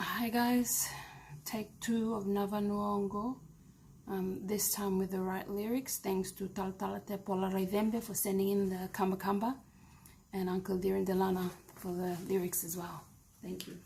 Hi guys, take 2 of Nava Nuongo, this time with the right lyrics, thanks to Taltalate Pola Raidembe for sending in the Kamba Kamba, and Uncle Dirin Delana for the lyrics as well. Thank you.